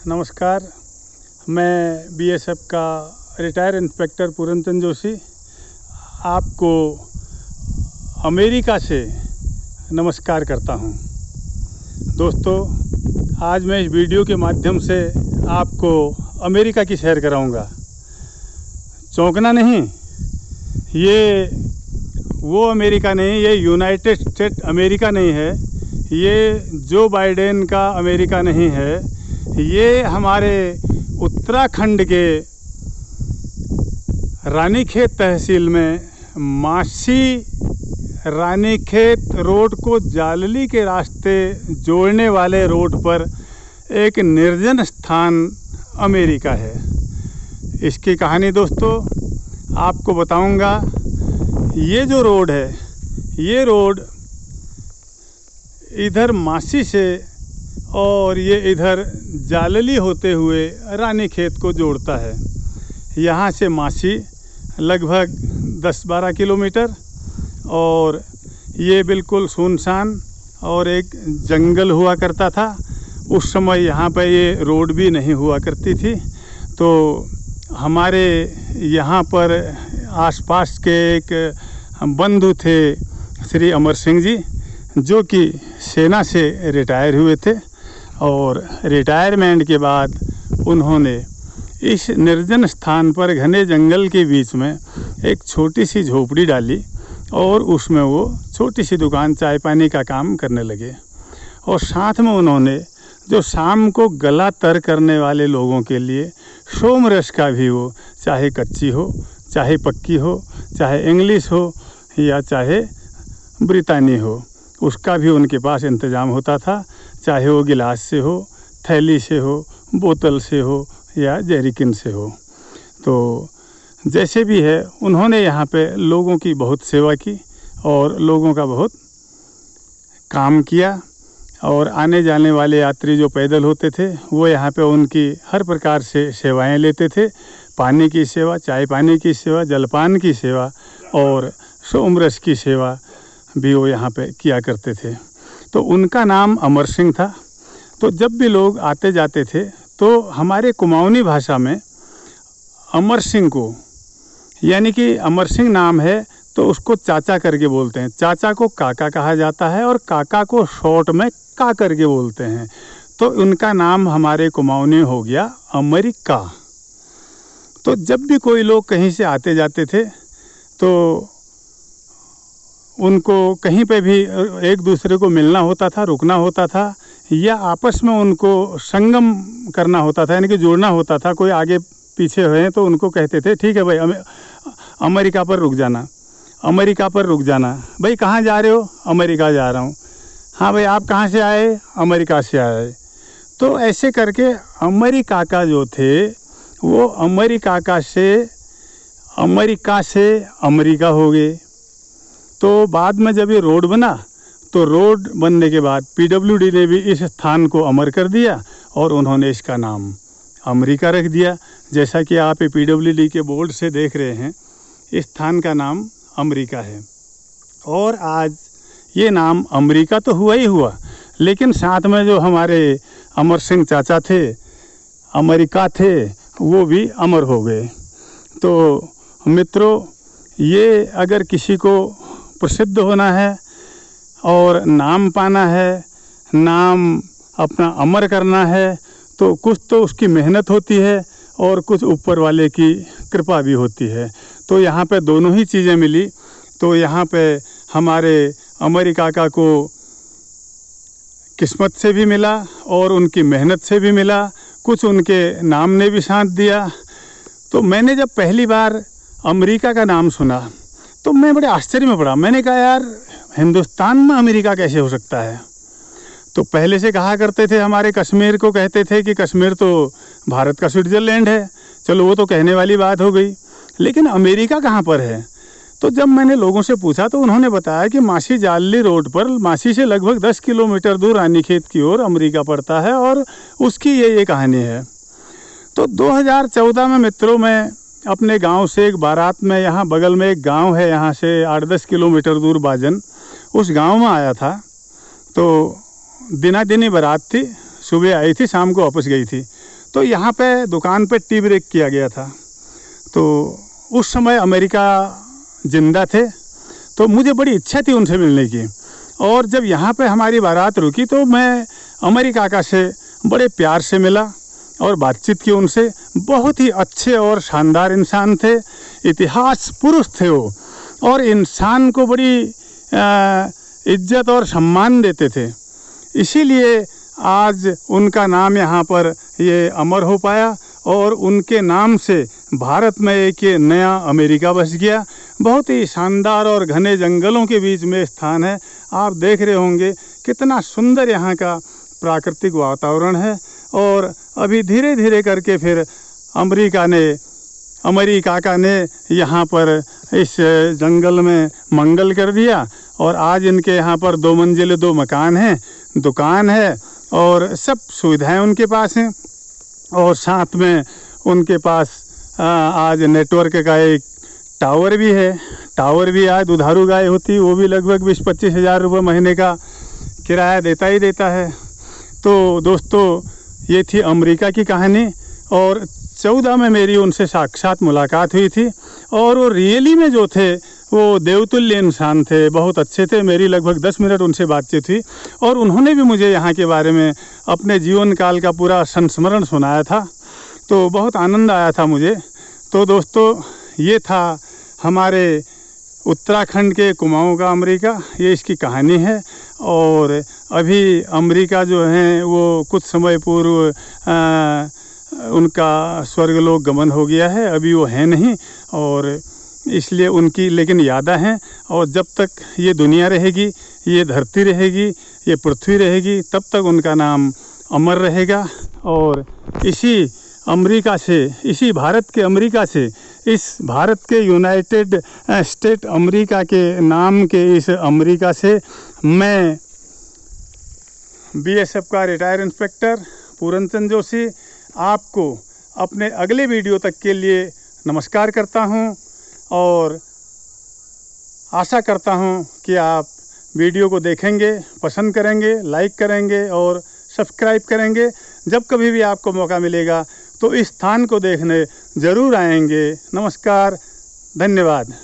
नमस्कार। मैं बीएसएफ का रिटायर इंस्पेक्टर पूरनचंद जोशी आपको अमेरिका से नमस्कार करता हूं। दोस्तों, आज मैं इस वीडियो के माध्यम से आपको अमेरिका की सैर कराऊंगा। चौंकना नहीं, ये वो अमेरिका नहीं, ये यूनाइटेड स्टेट अमेरिका नहीं है, ये जो बाइडेन का अमेरिका नहीं है, ये हमारे उत्तराखंड के रानीखेत तहसील में मासी रानीखेत रोड को जालली के रास्ते जोड़ने वाले रोड पर एक निर्जन स्थान अमेरिका है। इसकी कहानी दोस्तों आपको बताऊंगा। ये जो रोड है, ये रोड इधर मासी से और ये इधर जालली होते हुए रानीखेत को जोड़ता है। यहाँ से मासी लगभग 10-12 किलोमीटर, और ये बिल्कुल सुनसान और एक जंगल हुआ करता था। उस समय यहाँ पर ये रोड भी नहीं हुआ करती थी। तो हमारे यहाँ पर आसपास के एक बंधु थे श्री अमर सिंह जी, जो कि सेना से रिटायर हुए थे, और रिटायरमेंट के बाद उन्होंने इस निर्जन स्थान पर घने जंगल के बीच में एक छोटी सी झोपड़ी डाली और उसमें वो छोटी सी दुकान चाय पानी का काम करने लगे। और साथ में उन्होंने जो शाम को गला तर करने वाले लोगों के लिए सोमरस का भी, वो चाहे कच्ची हो, चाहे पक्की हो, चाहे इंग्लिश हो या चाहे ब्रितानी हो, उसका भी उनके पास इंतज़ाम होता था। चाहे वो गिलास से हो, थैली से हो, बोतल से हो या जेरिकिन से हो। तो जैसे भी है, उन्होंने यहाँ पे लोगों की बहुत सेवा की और लोगों का बहुत काम किया। और आने जाने वाले यात्री जो पैदल होते थे, वो यहाँ पे उनकी हर प्रकार से सेवाएं लेते थे। पानी की सेवा, चाय पानी की सेवा, जलपान की सेवा और सोमरस की सेवा भी वो यहाँ पे किया करते थे। तो उनका नाम अमर सिंह था। तो जब भी लोग आते जाते थे तो हमारे कुमाऊनी भाषा में अमर सिंह को, यानी कि अमर सिंह नाम है तो उसको चाचा करके बोलते हैं। चाचा को काका कहा जाता है और काका को शॉर्ट में का करके बोलते हैं। तो उनका नाम हमारे कुमाऊनी हो गया अमेरिका। तो जब भी कोई लोग कहीं से आते जाते थे तो उनको कहीं पे भी एक दूसरे को मिलना होता था, रुकना होता था, या आपस में उनको संगम करना होता था, यानी कि जोड़ना होता था। कोई आगे पीछे हुए तो उनको कहते थे, ठीक है भाई, अमेरिका पर रुक जाना, अमेरिका पर रुक जाना। भाई कहाँ जा रहे हो? अमेरिका जा रहा हूँ। हाँ भाई, आप कहाँ से आए? अमेरिका से आए। तो ऐसे करके अमेरिका का जो थे, वो अमेरिका से अमेरिका हो गए। तो बाद में जब ये रोड बना, तो रोड बनने के बाद पीडब्ल्यूडी ने भी इस स्थान को अमर कर दिया और उन्होंने इसका नाम अमेरिका रख दिया। जैसा कि आप ये पीडब्ल्यूडी के बोर्ड से देख रहे हैं, इस स्थान का नाम अमेरिका है। और आज ये नाम अमेरिका तो हुआ ही हुआ, लेकिन साथ में जो हमारे अमर सिंह चाचा थे, अमेरिका थे, वो भी अमर हो गए। तो मित्रों, ये अगर किसी को प्रसिद्ध होना है और नाम पाना है, नाम अपना अमर करना है, तो कुछ तो उसकी मेहनत होती है और कुछ ऊपर वाले की कृपा भी होती है। तो यहाँ पे दोनों ही चीज़ें मिली। तो यहाँ पे हमारे अमेरिका का को किस्मत से भी मिला और उनकी मेहनत से भी मिला, कुछ उनके नाम ने भी साथ दिया। तो मैंने जब पहली बार अमेरिका का नाम सुना तो मैं बड़े आश्चर्य में पड़ा। मैंने कहा, यार, हिंदुस्तान में अमेरिका कैसे हो सकता है? तो पहले से कहा करते थे, हमारे कश्मीर को कहते थे कि कश्मीर तो भारत का स्विट्ज़रलैंड है। चलो, वो तो कहने वाली बात हो गई, लेकिन अमेरिका कहाँ पर है? तो जब मैंने लोगों से पूछा तो उन्होंने बताया कि मासी जालली रोड पर, मासी से लगभग 10 किलोमीटर दूर रानीखेत की ओर अमेरिका पड़ता है, और उसकी ये कहानी है। तो 2014 में मित्रों, मैं अपने गांव से एक बारात में, यहाँ बगल में एक गांव है, यहाँ से 8-10 किलोमीटर दूर बाजन, उस गांव में आया था। तो दिना दिनी बारात थी, सुबह आई थी, शाम को वापस गई थी। तो यहाँ पे दुकान पे टी ब्रेक किया गया था। तो उस समय अमेरिका जिंदा थे, तो मुझे बड़ी इच्छा थी उनसे मिलने की। और जब यहाँ पे हमारी बारात रुकी तो मैं अमरी काका से बड़े प्यार से मिला और बातचीत की उनसे। बहुत ही अच्छे और शानदार इंसान थे, इतिहास पुरुष थे वो, और इंसान को बड़ी इज्जत और सम्मान देते थे। इसीलिए आज उनका नाम यहाँ पर ये अमर हो पाया और उनके नाम से भारत में एक नया अमेरिका बस गया। बहुत ही शानदार और घने जंगलों के बीच में स्थान है। आप देख रहे होंगे कितना सुंदर यहाँ का प्राकृतिक वातावरण है। और अभी धीरे धीरे करके फिर अमरी काका ने यहाँ पर इस जंगल में मंगल कर दिया और आज इनके यहाँ पर 2 मंजिले 2 मकान हैं, दुकान है और सब सुविधाएं उनके पास हैं। और साथ में उनके पास आज नेटवर्क का एक टावर भी है। टावर भी आज दुधारू गाय होती, वो भी लगभग 20-25 हज़ार रुपये महीने का किराया देता है। तो दोस्तों, ये थी अमेरिका की कहानी। और 14 में मेरी उनसे साक्षात मुलाकात हुई थी और वो रियली में जो थे वो देवतुल्य इंसान थे, बहुत अच्छे थे। मेरी लगभग 10 मिनट उनसे बातचीत हुई और उन्होंने भी मुझे यहाँ के बारे में अपने जीवन काल का पूरा संस्मरण सुनाया था। तो बहुत आनंद आया था मुझे। तो दोस्तों, ये था हमारे उत्तराखंड के कुमाऊं का अमेरिका, ये इसकी कहानी है। और अभी अमेरिका जो है वो कुछ समय पूर्व उनका स्वर्गलोक गमन हो गया है, अभी वो है नहीं, और इसलिए उनकी लेकिन यादें हैं। और जब तक ये दुनिया रहेगी, ये धरती रहेगी, ये पृथ्वी रहेगी, तब तक उनका नाम अमर रहेगा। और इसी अमेरिका से, इसी भारत के अमेरिका से, इस भारत के यूनाइटेड स्टेट अमेरिका के नाम के इस अमेरिका से मैं बीएसएफ का रिटायर्ड इंस्पेक्टर पूरनचंद जोशी आपको अपने अगले वीडियो तक के लिए नमस्कार करता हूं और आशा करता हूं कि आप वीडियो को देखेंगे, पसंद करेंगे, लाइक करेंगे और सब्सक्राइब करेंगे। जब कभी भी आपको मौका मिलेगा तो इस स्थान को देखने ज़रूर आएंगे। नमस्कार, धन्यवाद।